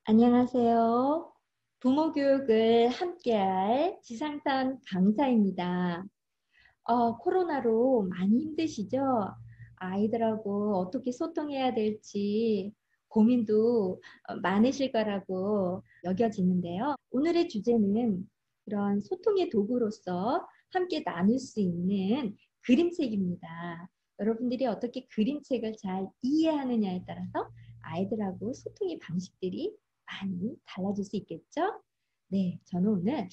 안녕하세요. 부모 교육을 함께할 지상선 강사입니다. 코로나로 많이 힘드시죠? 아이들하고 어떻게 소통해야 될지 고민도 많으실 거라고 여겨지는데요. 오늘의 주제는 그런 소통의 도구로서 함께 나눌 수 있는 그림책입니다. 여러분들이 어떻게 그림책을 잘 이해하느냐에 따라서 아이들하고 소통의 방식들이 많이 달라질 수 있겠죠? 네, 저는 오늘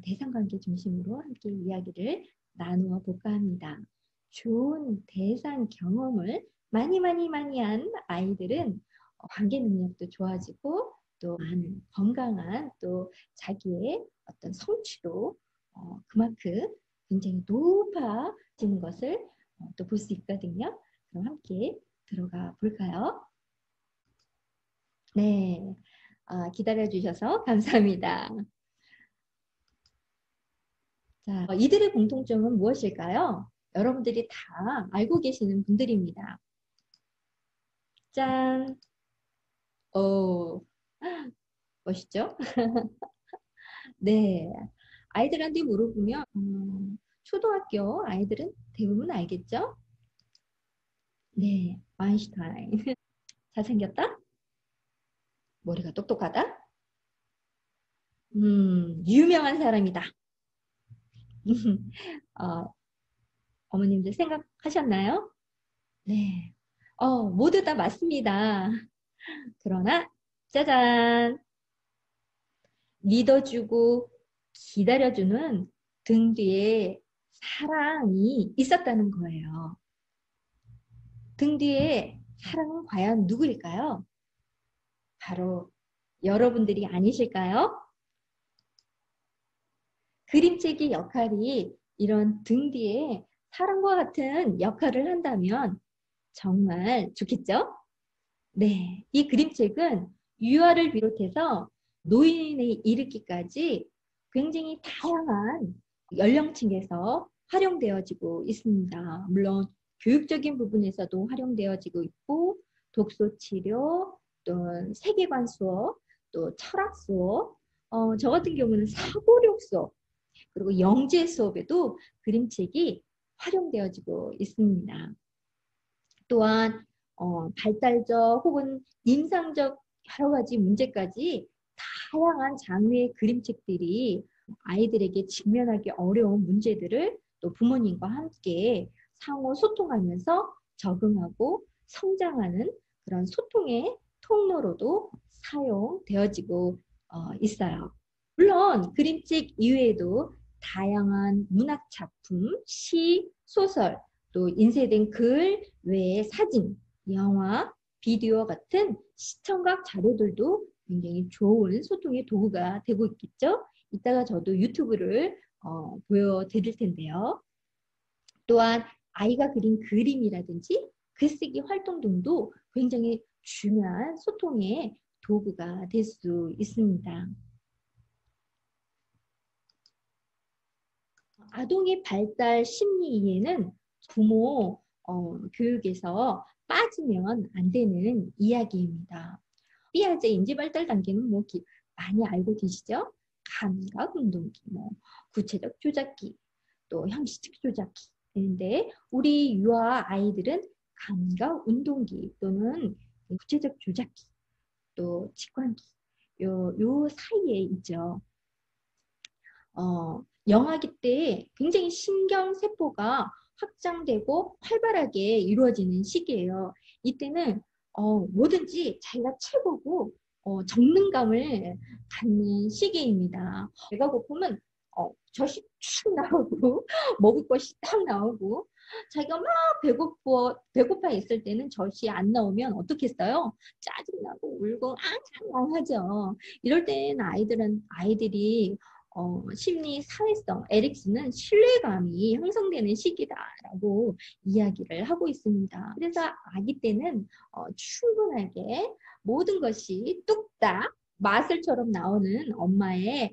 대상관계 중심으로 함께 이야기를 나누어 볼까 합니다. 좋은 대상 경험을 많이 한 아이들은 관계 능력도 좋아지고 또 많은 건강한 또 자기의 어떤 성취도 그만큼 굉장히 높아지는 것을 또 볼 수 있거든요. 그럼 함께 들어가 볼까요? 네, 기다려 주셔서 감사합니다. 자, 이들의 공통점은 무엇일까요? 여러분들이 다 알고 계시는 분들입니다. 짠! 오, 멋있죠? 네. 아이들한테 물어보면, 초등학교 아이들은 대부분 알겠죠? 네, 아인슈타인. 잘생겼다? 머리가 똑똑하다? 유명한 사람이다. 어, 어머님들 생각하셨나요? 네. 모두 다 맞습니다. 그러나, 짜잔! 믿어주고 기다려주는 등 뒤에 사랑이 있었다는 거예요. 등 뒤에 사랑은 과연 누구일까요? 바로 여러분들이 아니실까요? 그림책의 역할이 이런 등 뒤에 사랑과 같은 역할을 한다면 정말 좋겠죠? 네, 이 그림책은 유아를 비롯해서 노인에 이르기까지 굉장히 다양한 연령층에서 활용되어지고 있습니다. 물론 교육적인 부분에서도 활용되어지고 있고 독서 치료, 또 세계관 수업, 또 철학 수업, 저 같은 경우는 사고력 수업, 그리고 영재 수업에도 그림책이 활용되어지고 있습니다. 또한 발달적 혹은 임상적 여러 가지 문제까지 다양한 장르의 그림책들이 아이들에게 직면하기 어려운 문제들을 또 부모님과 함께 상호 소통하면서 적응하고 성장하는 그런 소통의 통로로도 사용되어지고 있어요. 물론 그림책 이외에도 다양한 문학 작품, 시, 소설, 또 인쇄된 글 외에 사진, 영화, 비디오 같은 시청각 자료들도 굉장히 좋은 소통의 도구가 되고 있겠죠. 이따가 저도 유튜브를 보여드릴 텐데요. 또한 아이가 그린 그림이라든지 글쓰기 활동 등도 굉장히 중요한 소통의 도구가 될 수 있습니다. 아동의 발달 심리 이해는 부모 교육에서 빠지면 안 되는 이야기입니다. 삐아제 인지발달 단계는 뭐 많이 알고 계시죠? 감각 운동기, 뭐 구체적 조작기, 또 형식적 조작기. 있는데 우리 유아 아이들은 감각 운동기 또는 구체적 조작기, 또 직관기 요 사이에 있죠. 영아기 때 굉장히 신경세포가 확장되고 활발하게 이루어지는 시기예요. 이때는 뭐든지 자기가 최고고 정능감을 갖는 시기입니다. 배가 고프면 젖이 쭉 나오고 먹을 것이 딱 나오고 자기가 막 배고파 있을 때는 젖이 안 나오면 어떻겠어요? 짜증나고 울고 앙앙 하죠. 이럴 때는 아이들이 심리 사회성, 에릭슨은 신뢰감이 형성되는 시기다라고 이야기를 하고 있습니다. 그래서 아기 때는 충분하게 모든 것이 뚝딱 마술처럼 나오는 엄마의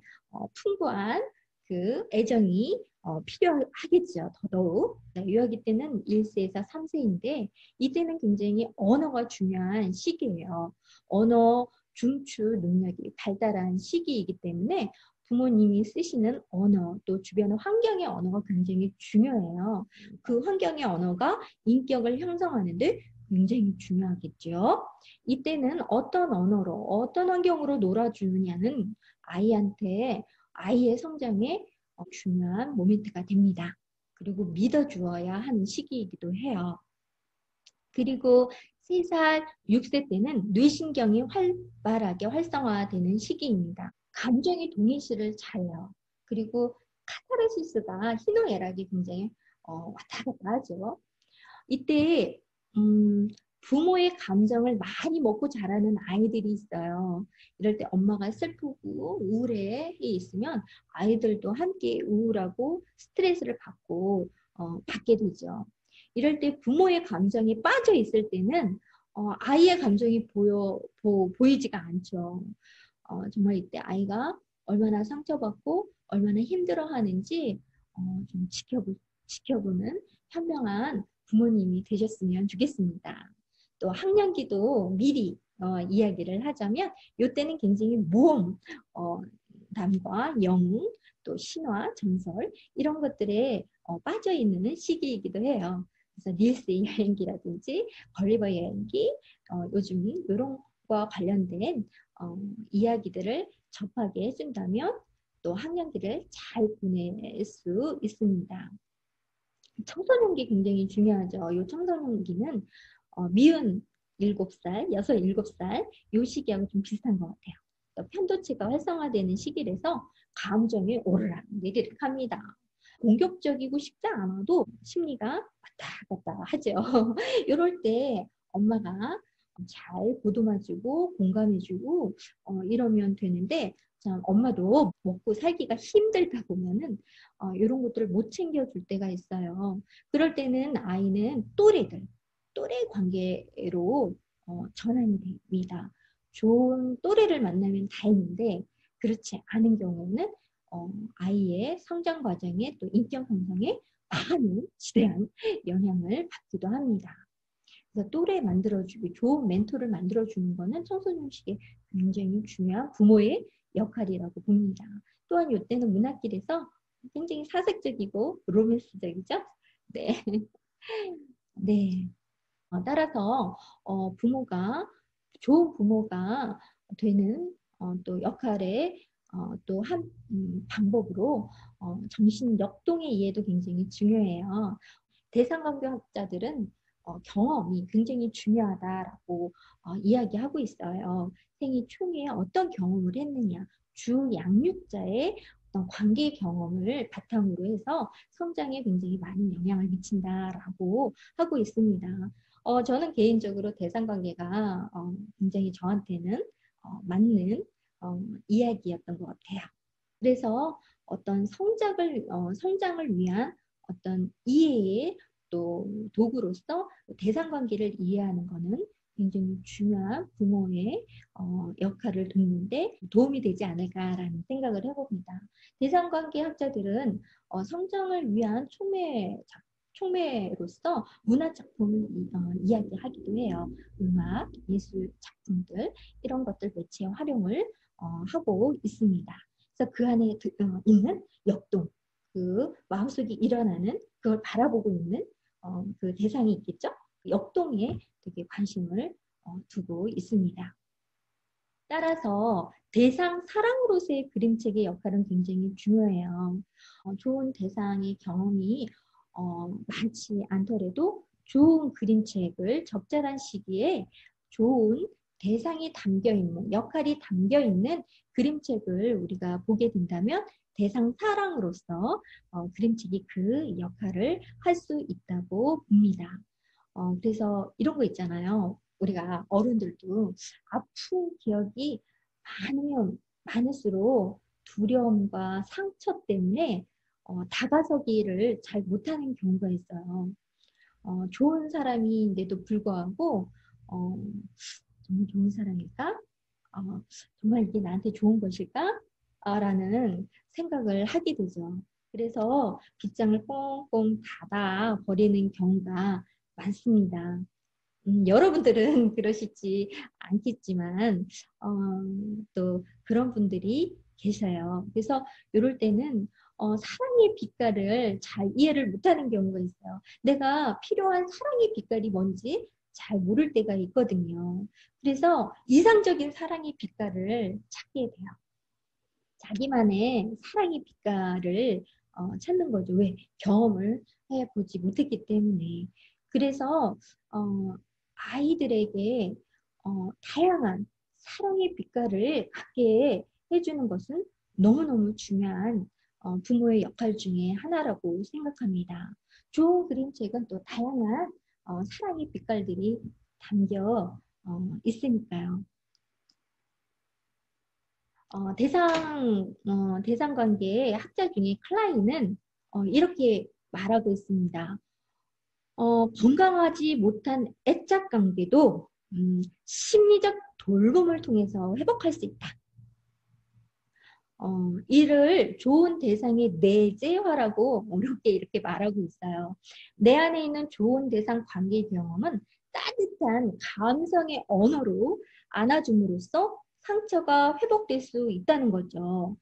풍부한 그 애정이 필요하겠죠. 더더욱. 유아기 때는 1세에서 3세인데 이때는 굉장히 언어가 중요한 시기예요. 언어 중추 능력이 발달한 시기이기 때문에 부모님이 쓰시는 언어, 또 주변의 환경의 언어가 굉장히 중요해요. 그 환경의 언어가 인격을 형성하는데 굉장히 중요하겠죠. 이때는 어떤 언어로, 어떤 환경으로 놀아주느냐는 아이한테, 아이의 성장에 중요한 모멘트가 됩니다. 그리고 믿어주어야 하는 시기이기도 해요. 그리고 3살, 6세 때는 뇌신경이 활발하게 활성화되는 시기입니다. 감정의 동의시를 잘해요. 그리고 카타르시스가 희노애락이 굉장히 왔다 갔다 하죠. 이때 부모의 감정을 많이 먹고 자라는 아이들이 있어요. 이럴 때 엄마가 슬프고 우울해 있으면 아이들도 함께 우울하고 스트레스를 받게 되죠. 이럴 때 부모의 감정이 빠져 있을 때는 아이의 감정이 보이지가 않죠. 정말 이때 아이가 얼마나 상처받고 얼마나 힘들어하는지 좀 지켜보는 현명한 부모님이 되셨으면 좋겠습니다. 또 학령기도 미리 이야기를 하자면 이때는 굉장히 모험, 남과 영웅, 또 신화, 전설 이런 것들에 빠져있는 시기이기도 해요. 그래서 닐스의 여행기라든지 걸리버 여행기, 요즘 이런 과 관련된 이야기들을 접하게 해준다면 또 학년기를 잘 보낼 수 있습니다. 청소년기 굉장히 중요하죠. 이 청소년기는 미운 7살, 6, 7살 이 시기하고 좀 비슷한 것 같아요. 편도체가 활성화되는 시기라서 감정이 오르락 내리락 합니다. 공격적이고 싶지 않아도 심리가 왔다 갔다 하죠. 이럴 때 엄마가 잘 보듬어주고 공감해주고 이러면 되는데 참 엄마도 먹고 살기가 힘들다 보면은 이런 것들을 못 챙겨줄 때가 있어요. 그럴 때는 아이는 또래 관계로 전환이 됩니다. 좋은 또래를 만나면 다행인데 그렇지 않은 경우는 아이의 성장 과정에 또 인격 형성에 많은 지대한 영향을 받기도 합니다. 그래서 또래 만들어주기, 좋은 멘토를 만들어주는 것은 청소년식의 굉장히 중요한 부모의 역할이라고 봅니다. 또한 이때는 문학길에서 굉장히 사색적이고 로맨스적이죠. 네. 네. 따라서 좋은 부모가 되는 또 역할의 또 한 방법으로 정신 역동의 이해도 굉장히 중요해요. 대상관계학자들은 경험이 굉장히 중요하다라고 이야기하고 있어요. 생애 초기에 어떤 경험을 했느냐, 주 양육자의 어떤 관계 경험을 바탕으로 해서 성장에 굉장히 많은 영향을 미친다라고 하고 있습니다. 저는 개인적으로 대상관계가 굉장히 저한테는 맞는 이야기였던 것 같아요. 그래서 어떤 성장을 위한 어떤 이해의 또 도구로서 대상관계를 이해하는 것은 굉장히 중요한 부모의 역할을 돕는데 도움이 되지 않을까라는 생각을 해봅니다. 대상관계 학자들은 성장을 위한 촉매로서 문화작품을 이야기하기도 해요. 음악, 예술 작품들 이런 것들 매체 활용을 하고 있습니다. 그래서 그 안에 있는 역동, 그 마음속에 일어나는 그걸 바라보고 있는 그 대상이 있겠죠. 그 역동에 되게 관심을 두고 있습니다. 따라서 대상 사랑으로서의 그림책의 역할은 굉장히 중요해요. 좋은 대상의 경험이 많지 않더라도 좋은 그림책을 적절한 시기에 좋은 대상이 담겨있는, 역할이 담겨있는 그림책을 우리가 보게 된다면 대상 사랑으로서 그림책이 그 역할을 할 수 있다고 봅니다. 그래서 이런 거 있잖아요. 우리가 어른들도 아픈 기억이 많으면 많을수록 두려움과 상처 때문에 다가서기를 잘 못하는 경우가 있어요. 좋은 사람인데도 불구하고 정말 좋은 사람일까? 정말 이게 나한테 좋은 것일까? 라는 생각을 하게 되죠. 그래서 빗장을 꽁꽁 닫아 버리는 경우가 많습니다. 여러분들은 그러시지 않겠지만 또 그런 분들이 계셔요. 그래서 이럴 때는 사랑의 빛깔을 잘 이해를 못하는 경우가 있어요. 내가 필요한 사랑의 빛깔이 뭔지 잘 모를 때가 있거든요. 그래서 이상적인 사랑의 빛깔을 찾게 돼요. 자기만의 사랑의 빛깔을 찾는 거죠. 왜? 경험을 해보지 못했기 때문에. 그래서 아이들에게 다양한 사랑의 빛깔을 갖게 해주는 것은 너무너무 중요한 부모의 역할 중에 하나라고 생각합니다. 좋은 그림책은 또 다양한 사랑의 빛깔들이 담겨 있으니까요. 대상관계의 학자 중에 클라인은 이렇게 말하고 있습니다. 건강하지 못한 애착 관계도 심리적 돌봄을 통해서 회복할 수 있다. 이를 좋은 대상의 내재화라고 어렵게 이렇게 말하고 있어요. 내 안에 있는 좋은 대상 관계 경험은 따뜻한 감성의 언어로 안아줌으로써 상처가 회복될 수 있다는 거죠.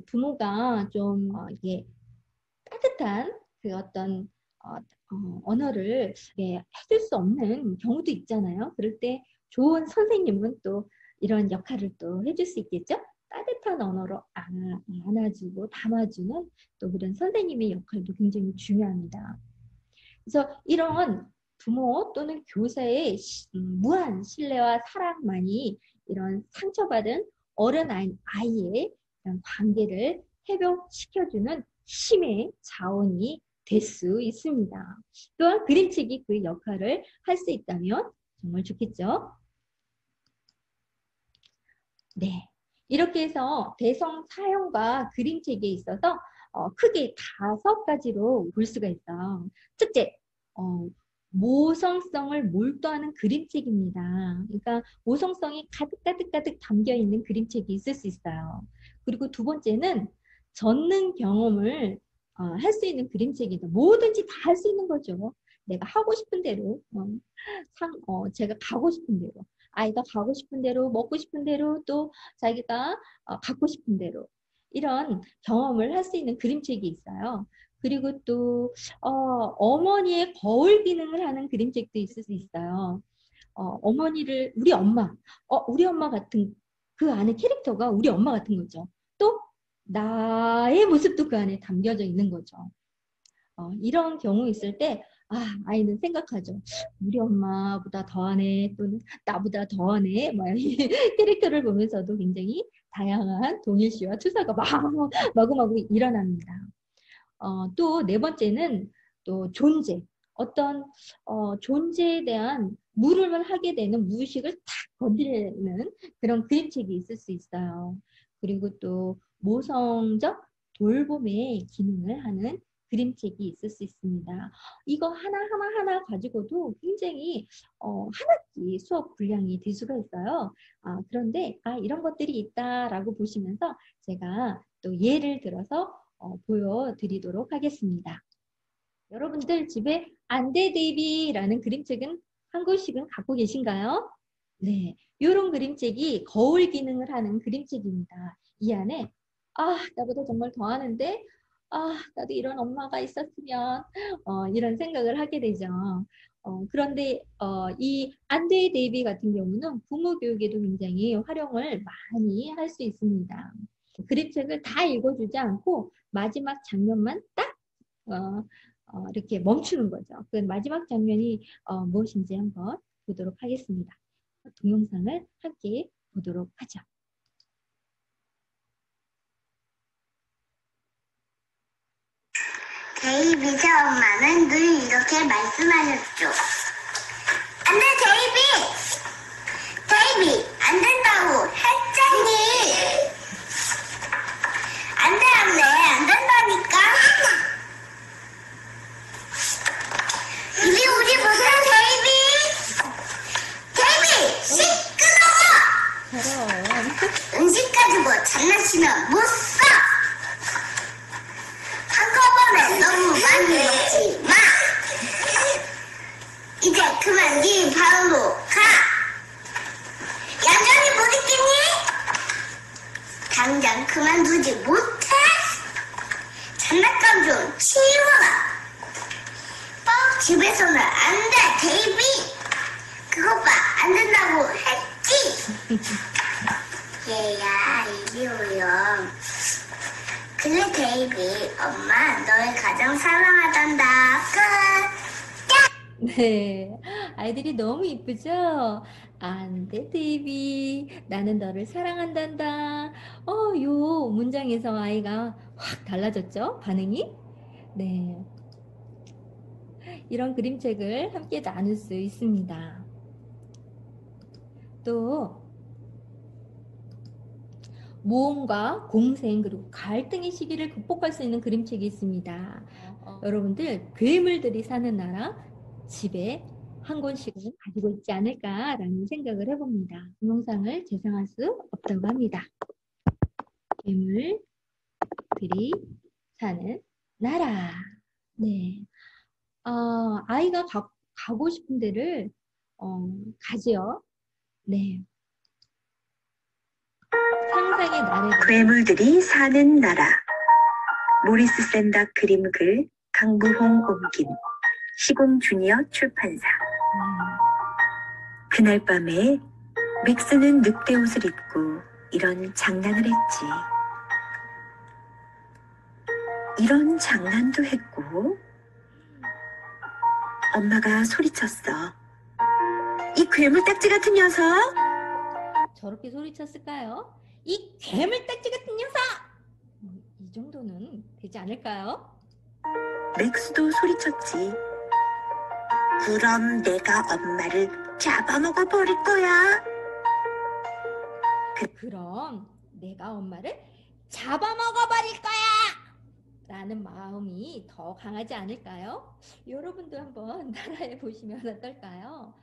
부모가 좀 이게 따뜻한 그 어떤 언어를 해줄 수 없는 경우도 있잖아요. 그럴 때 좋은 선생님은 또 이런 역할을 또 해줄 수 있겠죠. 따뜻한 언어로 안아주고 담아주는 또 그런 선생님의 역할도 굉장히 중요합니다. 그래서 이런 부모 또는 교사의 무한 신뢰와 사랑만이 이런 상처받은 어른 아이의 이런 관계를 회복시켜주는 힘의 자원이 될 수 있습니다. 또한 그림책이 그 역할을 할 수 있다면 정말 좋겠죠? 네. 이렇게 해서 대성 사형과 그림책에 있어서 크게 5가지로 볼 수가 있어요. 첫째, 모성성을 몰두하는 그림책입니다. 그러니까 모성성이 가득 담겨있는 그림책이 있을 수 있어요. 그리고 두 번째는 전능 경험을 할 수 있는 그림책이다. 뭐든지 다 할 수 있는 거죠. 내가 하고 싶은 대로, 제가 가고 싶은 대로, 아이가 가고 싶은 대로, 먹고 싶은 대로, 또 자기가 갖고 싶은 대로 이런 경험을 할 수 있는 그림책이 있어요. 그리고 또 어머니의 거울 기능을 하는 그림책도 있을 수 있어요. 어머니를 우리 엄마 같은 그 안에 캐릭터가 우리 엄마 같은 거죠. 또 나의 모습도 그 안에 담겨져 있는 거죠. 이런 경우 있을 때 아이는 생각하죠. 우리 엄마보다 더하네 또는 나보다 더하네 캐릭터를 보면서도 굉장히 다양한 동일시와 투사가 마구마구 일어납니다. 또 네 번째는 또 존재. 어떤 존재에 대한 물음을 하게 되는 무의식을 탁 건드리는 그런 그림책이 있을 수 있어요. 그리고 또 모성적 돌봄의 기능을 하는 그림책이 있을 수 있습니다. 이거 하나 가지고도 굉장히 한 학기 수업 분량이 될 수가 있어요. 그런데 이런 것들이 있다라고 보시면서 제가 또 예를 들어서 보여드리도록 하겠습니다. 여러분들 집에 안돼 데이비라는 그림책은 한 권씩은 갖고 계신가요? 네, 이런 그림책이 거울 기능을 하는 그림책입니다. 이 안에 나보다 정말 더하는데 나도 이런 엄마가 있었으면 이런 생각을 하게 되죠. 그런데 이 안돼 데이비 같은 경우는 부모 교육에도 굉장히 활용을 많이 할 수 있습니다. 그림책을 다 읽어주지 않고 마지막 장면만 딱 이렇게 멈추는 거죠. 그 마지막 장면이 무엇인지 한번 보도록 하겠습니다. 동영상을 함께 보도록 하죠. 데이비의 엄마는 늘 이렇게 말씀하셨죠. 안 돼, 데이비! 안 된다고 했잖니! 안 돼, 안 된다니까! 이리 오지 못해, 데이비! 시끄러워! 음식 가지고 장난치면 못 써! 한꺼번에 너무 많이 먹지 마! 이제 그만 네 방으로 가. 얌전히 못 있겠니? 당장 그만두지 못해? 장난감 좀 치워라. 집에서는 안 돼, 데이비. 그것 봐, 안 된다고 했지. 얘야, 이리 오렴. 그래, 데이비. 엄마, 널 가장 사랑하단다. 끝. 네, 아이들이 너무 이쁘죠? 안 돼, 데이비. 나는 너를 사랑한단다. 요 문장에서 아이가 확 달라졌죠? 반응이? 네, 이런 그림책을 함께 나눌 수 있습니다. 또 모험과 공생 그리고 갈등의 시기를 극복할 수 있는 그림책이 있습니다. 여러분들 괴물들이 사는 나라 집에 한 권씩은 가지고 있지 않을까라는 생각을 해봅니다. 동영상을 재생할 수 없다고 합니다. 괴물들이 사는 나라. 네, 아이가 가고 싶은 데를 가지요. 네. 상상의 나래를 괴물들이 사는 나라. 모리스 샌닥 그림 글 강부홍 옮김 시공 주니어 출판사. 그날 밤에 맥스는 늑대 옷을 입고 이런 장난을 했지. 이런 장난도 했고 엄마가 소리쳤어. 이 괴물딱지 같은 녀석! 저렇게 소리쳤을까요? 이 괴물딱지 같은 녀석! 이 정도는 되지 않을까요? 맥스도 소리쳤지. 그럼 내가 엄마를 잡아먹어 버릴 거야. 그럼 내가 엄마를 잡아먹어 버릴 거야! 라는 마음이 더 강하지 않을까요? 여러분도 한번 따라해 보시면 어떨까요?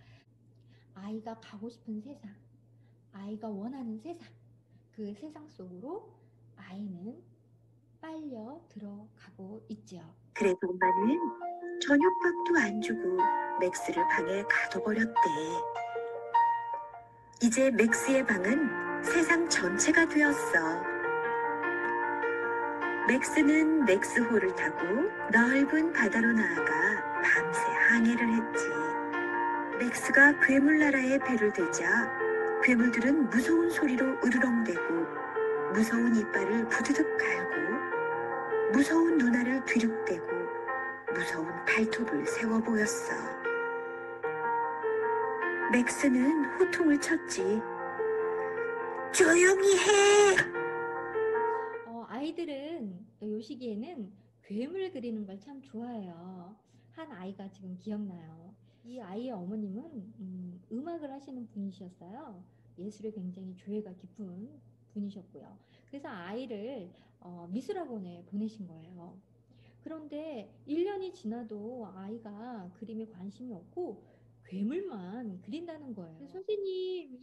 아이가 가고 싶은 세상, 아이가 원하는 세상, 그 세상 속으로 아이는 빨려 들어가고 있죠. 그래도 엄마는 저녁밥도 안 주고 맥스를 방에 가둬버렸대. 이제 맥스의 방은 세상 전체가 되었어. 맥스는 맥스호를 타고 넓은 바다로 나아가 밤새 항해를 했지. 맥스가 괴물나라에 배를 대자 괴물들은 무서운 소리로 으르렁대고 무서운 이빨을 부드득 갈고 무서운 눈알을 뒤룩대고 무서운 발톱을 세워 보였어. 맥스는 호통을 쳤지. 조용히 해! 아이들은 이 시기에는 괴물 그리는 걸 참 좋아해요. 한 아이가 지금 기억나요. 이 아이의 어머님은 음악을 하시는 분이셨어요. 예술에 굉장히 조예가 깊은 분이셨고요. 그래서 아이를 미술학원에 보내신 거예요. 그런데 1년이 지나도 아이가 그림에 관심이 없고 괴물만 그린다는 거예요. 선생님,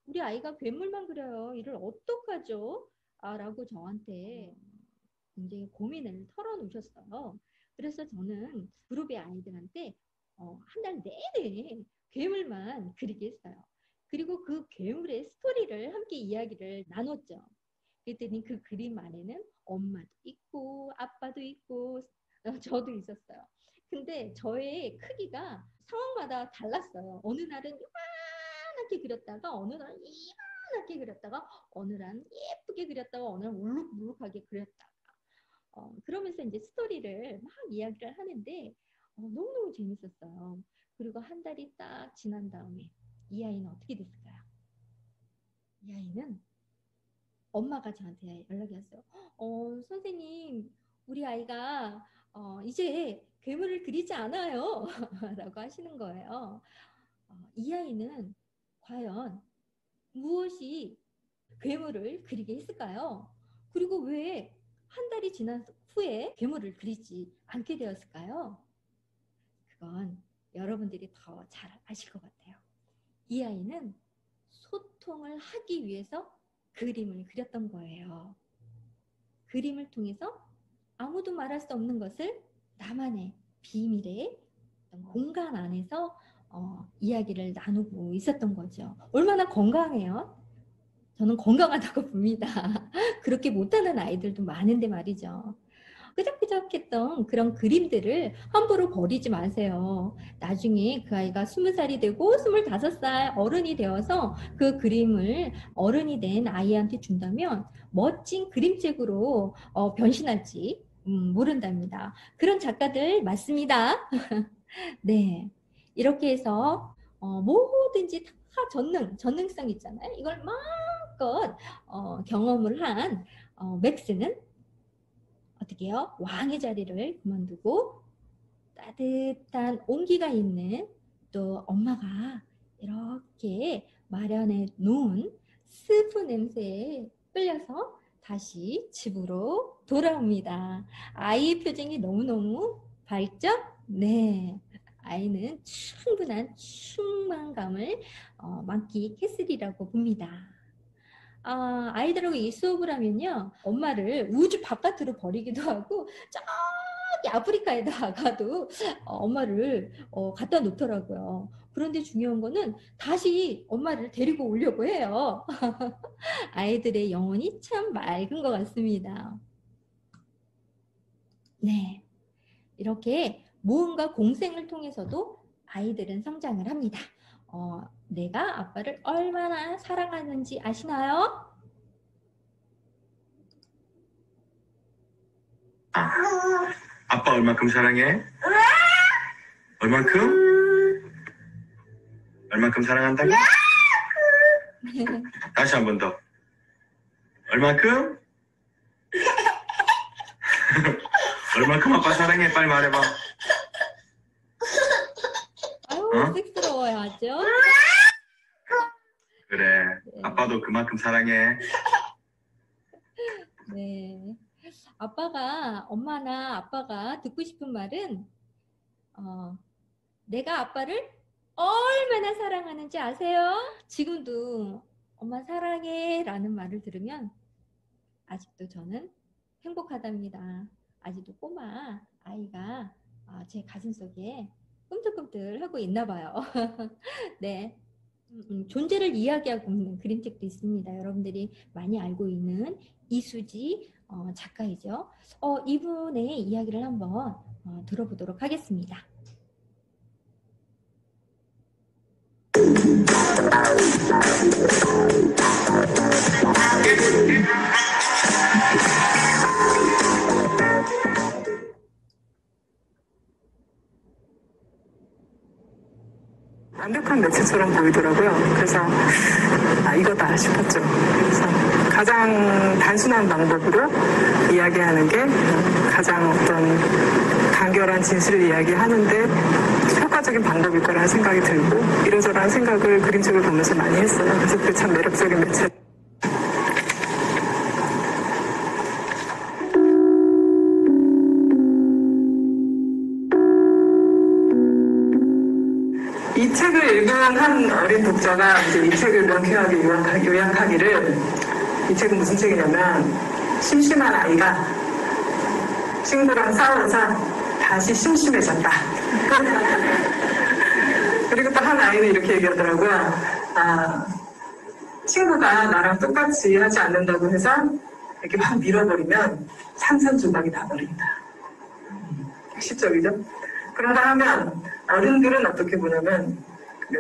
우리 아이가 괴물만 그려요. 이를 어떡하죠? 라고 저한테 굉장히 고민을 털어놓으셨어요. 그래서 저는 그룹의 아이들한테 한 달 내내 괴물만 그리게 했어요. 그리고 그 괴물의 스토리를 함께 이야기를 나눴죠. 그랬더니 그 그림 안에는 엄마도 있고 아빠도 있고 저도 있었어요. 근데 저의 크기가 상황마다 달랐어요. 어느 날은 요만하게 그렸다가 어느 날은 이만하게 그렸다가 어느 날은 예쁘게 그렸다가 어느 날은 울룩물룩하게 그렸다가 그러면서 이제 스토리를 막 이야기를 하는데 너무너무 재밌었어요. 그리고 한 달이 딱 지난 다음에 이 아이는 어떻게 됐을까요? 이 아이는 엄마가 저한테 연락이 왔어요. 선생님, 우리 아이가 이제 괴물을 그리지 않아요. 라고 하시는 거예요. 이 아이는 과연 무엇이 괴물을 그리게 했을까요? 그리고 왜 한 달이 지난 후에 괴물을 그리지 않게 되었을까요? 그건 여러분들이 더 잘 아실 것 같아요. 이 아이는 소통을 하기 위해서 그림을 그렸던 거예요. 그림을 통해서 아무도 말할 수 없는 것을 나만의 비밀의 어떤 공간 안에서 이야기를 나누고 있었던 거죠. 얼마나 건강해요? 저는 건강하다고 봅니다. 그렇게 못하는 아이들도 많은데 말이죠. 끄적끄적했던 그런 그림들을 함부로 버리지 마세요. 나중에 그 아이가 20살이 되고 25살 어른이 되어서 그 그림을 어른이 된 아이한테 준다면 멋진 그림책으로 변신할지 모른답니다. 그런 작가들 맞습니다. 네, 이렇게 해서 뭐든지 다 전능성 있잖아요. 이걸 마음껏 경험을 한 맥스는 어떻게 해요? 왕의 자리를 그만두고 따뜻한 온기가 있는 또 엄마가 이렇게 마련해 놓은 스프 냄새에 끌려서 다시 집으로 돌아옵니다. 아이의 표정이 너무너무 밝죠? 네. 아이는 충분한 충만감을 만끽했으리라고 봅니다. 아이들하고 이 수업을 하면요, 엄마를 우주 바깥으로 버리기도 하고 저기 아프리카에다가도 엄마를 갖다 놓더라고요. 그런데 중요한 거는 다시 엄마를 데리고 오려고 해요. 아이들의 영혼이 참 맑은 것 같습니다. 네, 이렇게 모험과 공생을 통해서도 아이들은 성장을 합니다. 내가 아빠를 얼마나 사랑하는지 아시나요? 아빠 얼만큼 사랑해? 얼만큼? 얼만큼 사랑한다고? 다시 한 번 더. 얼만큼? 얼만큼 아빠 사랑해? 빨리 말해봐. 아유, 쑥스러워요, 아주. 그래, 네. 아빠도 그만큼 사랑해. 네. 엄마나 아빠가 듣고 싶은 말은, 내가 아빠를 얼마나 사랑하는지 아세요? 지금도 엄마 사랑해 라는 말을 들으면 아직도 저는 행복하답니다. 아직도 꼬마 아이가 제 가슴속에 꿈틀꿈틀하고 있나 봐요. 네. 존재를 이야기하고 있는 그림책도 있습니다. 여러분들이 많이 알고 있는 이수지 작가이죠. 이분의 이야기를 한번 들어보도록 하겠습니다. 완벽한 매체처럼 보이더라고요. 그래서 이거다 싶었죠. 그래서 가장 단순한 방법으로 이야기하는 게 가장 어떤 간결한 진실을 이야기하는데 효과적인 방법일 거라는 생각이 들고 이러저러한 생각을 그림책을 보면서 많이 했어요. 그래서 그게 참 매력적인 매체. 이 책을 읽은 한 어린 독자가 이제 이 책을 명쾌하게 요약하기를, 이 책은 무슨 책이냐면 심심한 아이가 친구랑 싸워서 다시 심심해졌다. 그리고 또 한 아이는 이렇게 얘기하더라고요. 친구가 나랑 똑같이 하지 않는다고 해서 이렇게 확 밀어버리면 산산조각이 나버린다. 시적이죠? 그런가 하면 어른들은 어떻게 보냐면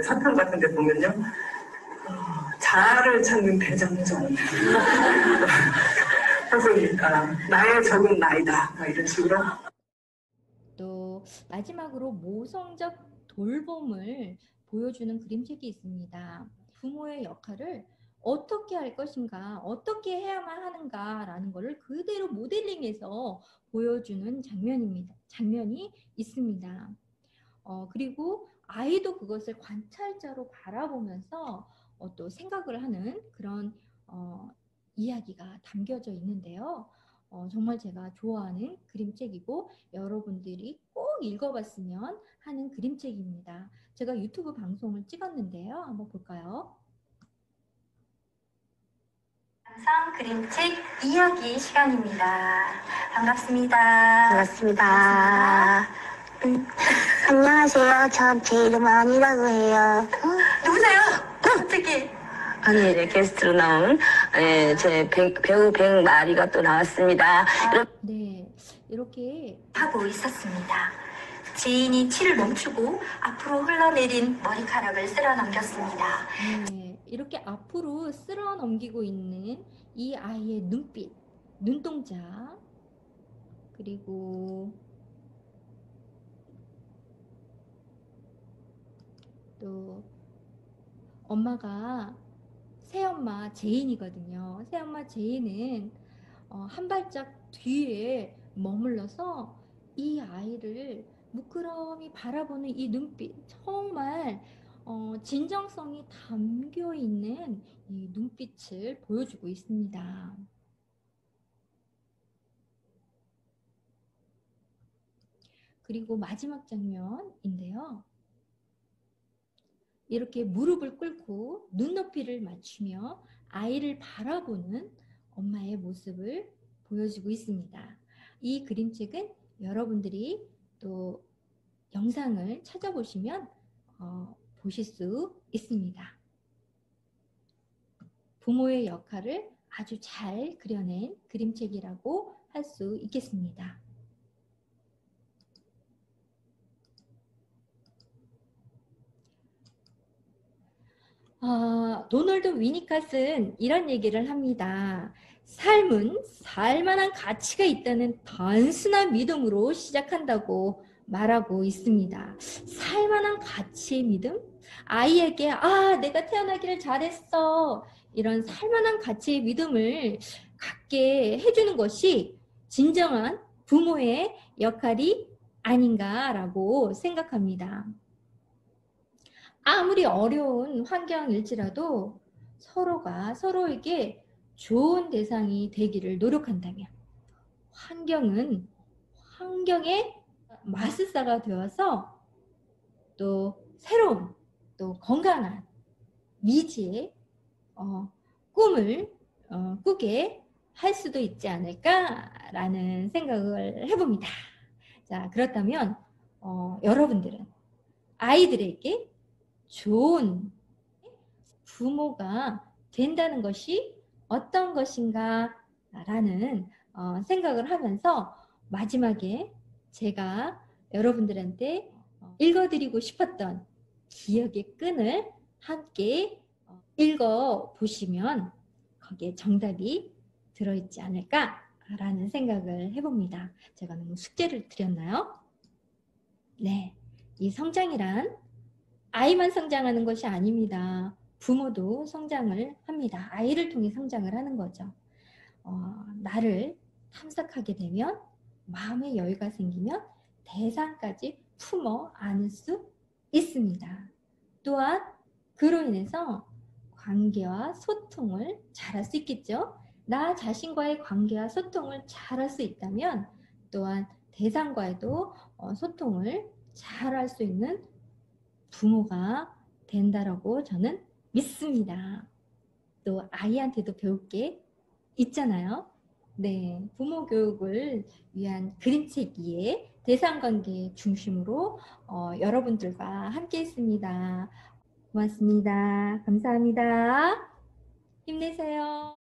사탕 같은 데 보면요, 자아를 찾는 대장정. 그래서 나의 적은 나이다, 이런 식으로. 또 마지막으로 모성적 돌봄을 보여주는 그림책이 있습니다. 부모의 역할을 어떻게 할 것인가, 어떻게 해야만 하는가라는 것을 그대로 모델링해서 보여주는 장면이 있습니다. 그리고 아이도 그것을 관찰자로 바라보면서 또 생각을 하는 그런 이야기가 담겨져 있는데요. 정말 제가 좋아하는 그림책이고 여러분들이 꼭 읽어봤으면 하는 그림책입니다. 제가 유튜브 방송을 찍었는데요. 한번 볼까요? 감상 그림책 이야기 시간입니다. 반갑습니다. 반갑습니다. 안녕하세요. 저 제 이름 아니라고 해요. 누구세요? 갑자기. 아니, 이제 게스트로 나온 제 배우 백마리가 또 나왔습니다. 네, 이렇게 하고 있었습니다. 지인이 치를 멈추고 앞으로 흘러내린 머리카락을 쓸어 넘겼습니다. 네, 이렇게 앞으로 쓸어 넘기고 있는 이 아이의 눈빛, 눈동자, 그리고 또 엄마가 새엄마 제인이거든요. 새엄마 제인은 한 발짝 뒤에 머물러서 이 아이를 무끄러미 바라보는 이 눈빛, 정말 진정성이 담겨 있는 이 눈빛을 보여주고 있습니다. 그리고 마지막 장면인데요. 이렇게 무릎을 꿇고 눈높이를 맞추며 아이를 바라보는 엄마의 모습을 보여주고 있습니다. 이 그림책은 여러분들이 또 영상을 찾아보시면 보실 수 있습니다. 부모의 역할을 아주 잘 그려낸 그림책이라고 할 수 있겠습니다. 도널드 위니컷은 이런 얘기를 합니다. 삶은 살만한 가치가 있다는 단순한 믿음으로 시작한다고 말하고 있습니다. 살만한 가치의 믿음? 아이에게 내가 태어나기를 잘했어. 이런 살만한 가치의 믿음을 갖게 해주는 것이 진정한 부모의 역할이 아닌가라고 생각합니다. 아무리 어려운 환경일지라도 서로가 서로에게 좋은 대상이 되기를 노력한다면 환경의 마술사가 되어서 또 새로운 또 건강한 미지의 꿈을 꾸게 할 수도 있지 않을까라는 생각을 해봅니다. 자, 그렇다면 여러분들은 아이들에게 좋은 부모가 된다는 것이 어떤 것인가 라는 생각을 하면서 마지막에 제가 여러분들한테 읽어드리고 싶었던 기억의 끈을 함께 읽어보시면 거기에 정답이 들어있지 않을까라는 생각을 해봅니다. 제가 너무 숙제를 드렸나요? 네, 이 성장이란 아이만 성장하는 것이 아닙니다. 부모도 성장을 합니다. 아이를 통해 성장을 하는 거죠. 나를 탐색하게 되면 마음의 여유가 생기면 대상까지 품어 안을 수 있습니다. 또한 그로 인해서 관계와 소통을 잘할 수 있겠죠. 나 자신과의 관계와 소통을 잘할 수 있다면 또한 대상과에도 소통을 잘할 수 있는 부모가 된다라고 저는 믿습니다. 또 아이한테도 배울 게 있잖아요. 네, 부모 교육을 위한 그림책이에 대상관계 중심으로 여러분들과 함께 했습니다. 고맙습니다. 감사합니다. 힘내세요.